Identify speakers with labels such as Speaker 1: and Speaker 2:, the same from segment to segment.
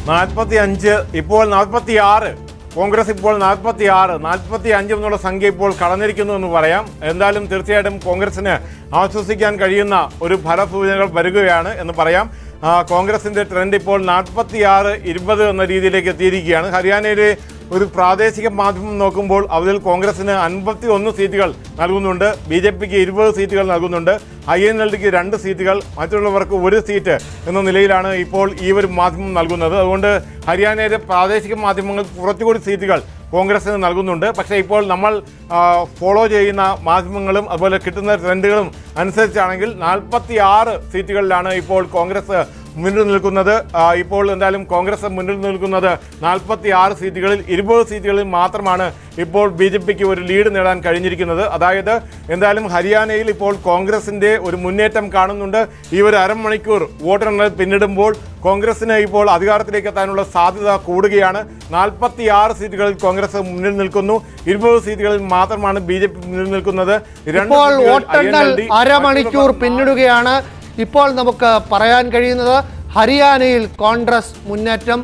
Speaker 1: 45 ഇപ്പോൾ 46. കോൺഗ്രസ് ഇപ്പോൾ 46, 45 എന്നുള്ള സംഖ്യ ഇപ്പോൾ കടന്നിരിക്കുന്നു എന്ന് പറയാം. എന്തായാലും തീർച്ചയായിട്ടും കോൺഗ്രസിന് ആശ്വസിക്കാൻ കഴിയുന്ന ഒരു ഫലസൂചനകൾ വരികയാണ് എന്ന് പറയാം. കോൺഗ്രസിന്റെ ട്രെൻഡ് ഇപ്പോൾ 46-20 എന്ന രീതിയിലേക്ക് എത്തിയിരിക്കുകയാണ്. ഹരിയാനയിലെ ഒരു പ്രാദേശിക മാധ്യമം നോക്കുമ്പോൾ അതിൽ കോൺഗ്രസിന് 51 സീറ്റുകൾ നൽകുന്നുണ്ട്, BJPക്ക് 20 സീറ്റുകൾ നൽകുന്നുണ്ട്, INLDക്ക് 2 സീറ്റുകൾ, മറ്റുള്ളവർക്ക് 1 സീറ്റ് എന്ന നിലയിലാണ് ഇപ്പോൾ ഈ ഒരു മാധ്യമം നൽകുന്നത്. അതുകൊണ്ട് ഹരിയാനയിലെ പ്രാദേശിക മാധ്യമങ്ങൾ കുറച്ചുകൂടി സീറ്റുകൾ കോൺഗ്രസിന് നൽകുന്നുണ്ട്. പക്ഷേ ഇപ്പോൾ നമ്മൾ ഫോളോ ചെയ്യുന്ന മാധ്യമങ്ങളും അതുപോലെ കിട്ടുന്ന ട്രെൻഡുകളും അനുസരിച്ചാണെങ്കിൽ 46 സീറ്റുകളിലാണ് ഇപ്പോൾ കോൺഗ്രസ് മുന്നിൽ നിൽക്കുന്നത്. ഇപ്പോൾ എന്തായാലും കോൺഗ്രസ് മുന്നിൽ നിൽക്കുന്നത് 46 സീറ്റുകളിൽ 20 സീറ്റുകളിൽ മാത്രമാണ് ഇപ്പോൾ BJPക്ക് ഒരു ലീഡ് നേടാൻ കഴിഞ്ഞിരിക്കുന്നത്. അതായത് എന്തായാലും ഹരിയാനയിൽ ഇപ്പോൾ കോൺഗ്രസിൻ്റെ ഒരു മുന്നേറ്റം കാണുന്നുണ്ട്. ഈ ഒരു അരമണിക്കൂർ വോട്ടെണ്ണൽ പിന്നിടുമ്പോൾ കോൺഗ്രസിന് ഇപ്പോൾ അധികാരത്തിലേക്ക് എത്താനുള്ള സാധ്യത കൂടുകയാണ്. 46 സീറ്റുകളിൽ കോൺഗ്രസ് മുന്നിൽ നിൽക്കുന്നു, 20 സീറ്റുകളിൽ മാത്രമാണ് BJP മുന്നിൽ നിൽക്കുന്നത്.
Speaker 2: അരമണിക്കൂർ പിന്നിടുകയാണ്. ഇപ്പോൾ നമുക്ക് പറയാൻ കഴിയുന്നത് ഹരിയാനയിൽ കോൺഗ്രസ് മുന്നേറ്റം,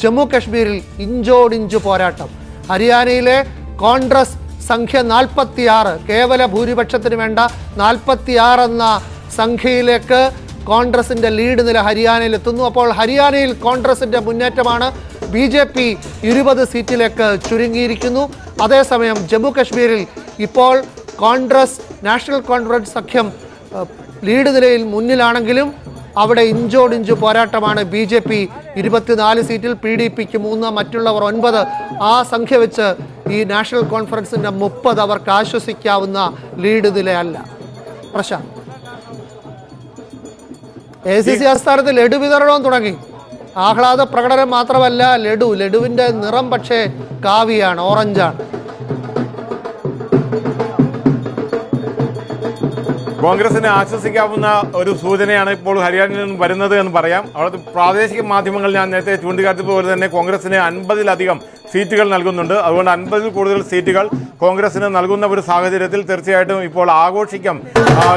Speaker 2: ജമ്മു കശ്മീരിൽ ഇഞ്ചോടിഞ്ച് പോരാട്ടം. ഹരിയാനയിലെ കോൺഗ്രസ് സംഖ്യ 46, കേവല ഭൂരിപക്ഷത്തിന് വേണ്ട 46 എന്ന സംഖ്യയിലേക്ക് കോൺഗ്രസിന്റെ ലീഡ് നില ഹരിയാനയിൽ എത്തുന്നു. അപ്പോൾ ഹരിയാനയിൽ കോൺഗ്രസിന്റെ മുന്നേറ്റമാണ്. BJP 20 സീറ്റിലേക്ക് ചുരുങ്ങിയിരിക്കുന്നു. അതേസമയം ജമ്മു കശ്മീരിൽ ഇപ്പോൾ കോൺഗ്രസ് നാഷണൽ കോൺഫറൻസ് സഖ്യം ലീഡ് നിലയിൽ മുന്നിലാണെങ്കിലും അവിടെ ഇഞ്ചോടിഞ്ച് പോരാട്ടമാണ്. BJP 24 സീറ്റിൽ, PDPക്ക് 3, മറ്റുള്ളവർ 9. ആ സംഖ്യ വെച്ച് ഈ നാഷണൽ കോൺഫറൻസിന്റെ 30 അവർക്ക് ആശ്വസിക്കാവുന്ന ലീഡ് നിലയല്ല. പ്രശാന്ത്, ACC ആസ്ഥാനത്ത് ലഡു വിതരണവും തുടങ്ങി. ആഹ്ലാദ പ്രകടനം മാത്രമല്ല, ലഡുവിന്റെ നിറം പക്ഷേ കാവിയാണ്, ഓറഞ്ചാണ്.
Speaker 1: കോൺഗ്രസിനെ ആശ്വസിക്കാവുന്ന ഒരു സൂചനയാണ് ഇപ്പോൾ ഹരിയാനയിൽ നിന്നും വരുന്നത് എന്ന് പറയാം. അവിടുത്തെ പ്രാദേശിക മാധ്യമങ്ങൾ ഞാൻ നേരത്തെ ചൂണ്ടിക്കാട്ടിയതുപോലെ തന്നെ കോൺഗ്രസിന് 50-ലധികം സീറ്റുകൾ നൽകുന്നുണ്ട്. അതുകൊണ്ട് 50-ൽ കൂടുതൽ സീറ്റുകൾ കോൺഗ്രസിന് നൽകുന്ന ഒരു സാഹചര്യത്തിൽ തീർച്ചയായിട്ടും ഇപ്പോൾ ആഘോഷിക്കാം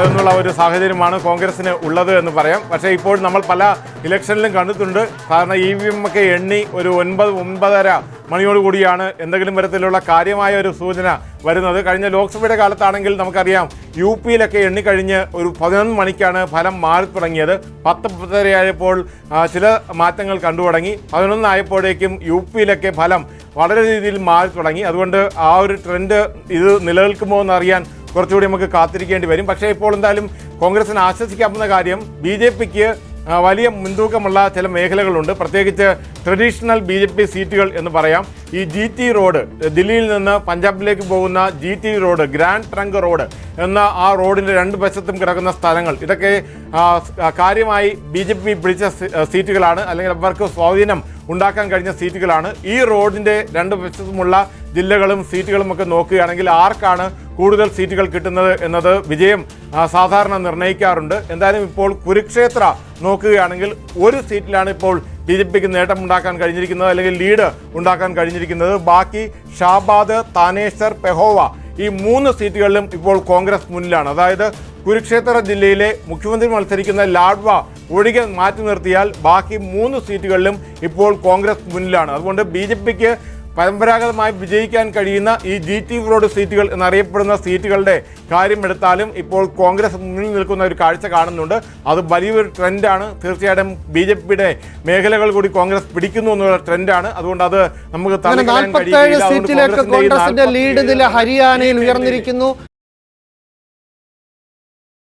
Speaker 1: എന്നുള്ള ഒരു സാഹചര്യമാണ് കോൺഗ്രസിന് ഉള്ളത് എന്ന് പറയാം. പക്ഷേ ഇപ്പോൾ നമ്മൾ പല ഇലക്ഷനിലും കണ്ടിട്ടുണ്ട്, കാരണം EVM ഒക്കെ എണ്ണി ഒരു 9-9:30 മണിയോടുകൂടിയാണ് എന്തെങ്കിലും തരത്തിലുള്ള കാര്യമായ ഒരു സൂചന വരുന്നത്. കഴിഞ്ഞ ലോക്സഭയുടെ കാലത്താണെങ്കിൽ നമുക്കറിയാം UPയിലൊക്കെ എണ്ണിക്കഴിഞ്ഞ് ഒരു 11 മണിക്കാണ് ഫലം മാറി തുടങ്ങിയത്. 10-10:30 ആയപ്പോൾ ചില മാറ്റങ്ങൾ കണ്ടു തുടങ്ങി. 11 ആയപ്പോഴേക്കും UPയിലൊക്കെ ഫലം വളരെ രീതിയിൽ മാറി തുടങ്ങി. അതുകൊണ്ട് ആ ഒരു ട്രെൻഡ് ഇത് നിലനിൽക്കുമോ എന്നറിയാൻ കുറച്ചുകൂടി നമുക്ക് കാത്തിരിക്കേണ്ടി വരും. പക്ഷേ ഇപ്പോൾ എന്തായാലും കോൺഗ്രസിന് ആശ്വസിക്കാവുന്ന കാര്യം BJPക്ക് വലിയ മുൻതൂക്കമുള്ള ചില മേഖലകളുണ്ട്, പ്രത്യേകിച്ച് ട്രഡീഷണൽ BJP സീറ്റുകൾ എന്ന് പറയാം. ഈ GT റോഡ്, ദില്ലിയിൽ നിന്ന് പഞ്ചാബിലേക്ക് പോകുന്ന GT road, grand trunk road എന്ന ആ റോഡിൻ്റെ 2 വശത്തും കിടക്കുന്ന സ്ഥലങ്ങൾ, ഇതൊക്കെ കാര്യമായി BJP പിടിച്ച സീറ്റുകളാണ്, അല്ലെങ്കിൽ അവർക്ക് സ്വാധീനം ഉണ്ടാക്കാൻ കഴിഞ്ഞ സീറ്റുകളാണ്. ഈ റോഡിൻ്റെ 2 വശത്തുമുള്ള ജില്ലകളും സീറ്റുകളും ഒക്കെ നോക്കുകയാണെങ്കിൽ ആർക്കാണ് കൂടുതൽ സീറ്റുകൾ കിട്ടുന്നത് എന്നത് വിജയം സാധാരണ നിർണ്ണയിക്കാറുണ്ട്. എന്തായാലും ഇപ്പോൾ കുരുക്ഷേത്ര നോക്കുകയാണെങ്കിൽ 1 സീറ്റിലാണ് ഇപ്പോൾ BJPക്ക് നേട്ടമുണ്ടാക്കാൻ കഴിഞ്ഞിരിക്കുന്നത്, അല്ലെങ്കിൽ ലീഡ് ഉണ്ടാക്കാൻ കഴിഞ്ഞിരിക്കുന്നത്. ബാക്കി ഷാബാദ്, താനേശ്വർ, പെഹോവ ഈ 3 സീറ്റുകളിലും ഇപ്പോൾ കോൺഗ്രസ് മുന്നിലാണ്. അതായത് കുരുക്ഷേത്ര ജില്ലയിലെ മുഖ്യമന്ത്രി മത്സരിക്കുന്ന ലാഡ്വ ഒഴികെ മാറ്റി നിർത്തിയാൽ ബാക്കി 3 സീറ്റുകളിലും ഇപ്പോൾ കോൺഗ്രസ് മുന്നിലാണ്. അതുകൊണ്ട് BJPക്ക് പരമ്പരാഗതമായി വിജയിക്കാൻ കഴിയുന്ന ഈ GT റോഡ് സീറ്റുകൾ എന്നറിയപ്പെടുന്ന സീറ്റുകളുടെ കാര്യമെടുത്താലും ഇപ്പോൾ കോൺഗ്രസ് മുന്നിൽ നിൽക്കുന്ന ഒരു കാഴ്ച കാണുന്നുണ്ട്. അത് വലിയൊരു ട്രെൻഡാണ്. തീർച്ചയായിട്ടും BJPയുടെ മേഖലകൾ കൂടി കോൺഗ്രസ് പിടിക്കുന്നു എന്നുള്ള ട്രെൻഡാണ്. അതുകൊണ്ട് അത് നമുക്ക് 47 സീറ്റിലേക്ക്
Speaker 2: കോൺഗ്രസിന്റെ ലീഡ് നില ഹരിയാനയിൽ ഉയർന്നിരിക്കുന്നു.